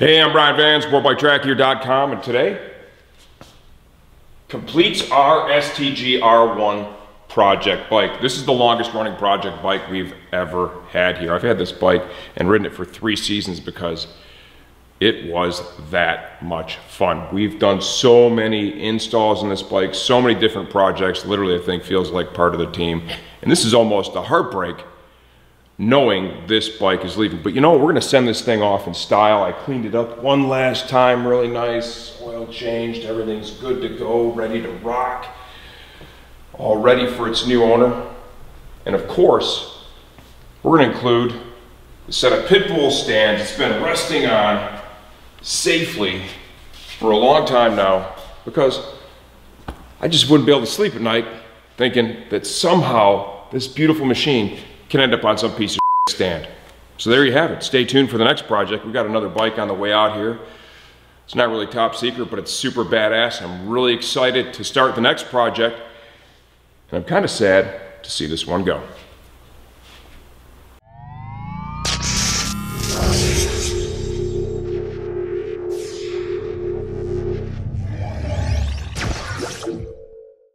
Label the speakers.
Speaker 1: Hey, I'm Brian Van, SportBikeTrackHere.com, and today completes our STG R1 Project Bike. This is the longest running project bike we've ever had here. I've had this bike and ridden it for 3 seasons because it was that much fun. We've done so many installs in this bike, so many different projects. Literally, I think feels like part of the team. And this is almost a heartbreak knowing this bike is leaving. But you know, we're gonna send this thing off in style. I cleaned it up one last time, really nice, oil changed, everything's good to go, ready to rock, all ready for its new owner. And of course, we're gonna include a set of pit bull stands it's been resting on safely for a long time now, because I just wouldn't be able to sleep at night thinking that somehow this beautiful machine can end up on some piece of stand. So there you have it. Stay tuned for the next project. We've got another bike on the way out here. It's not really top secret, but it's super badass. I'm really excited to start the next project, and I'm kind of sad to see this one go.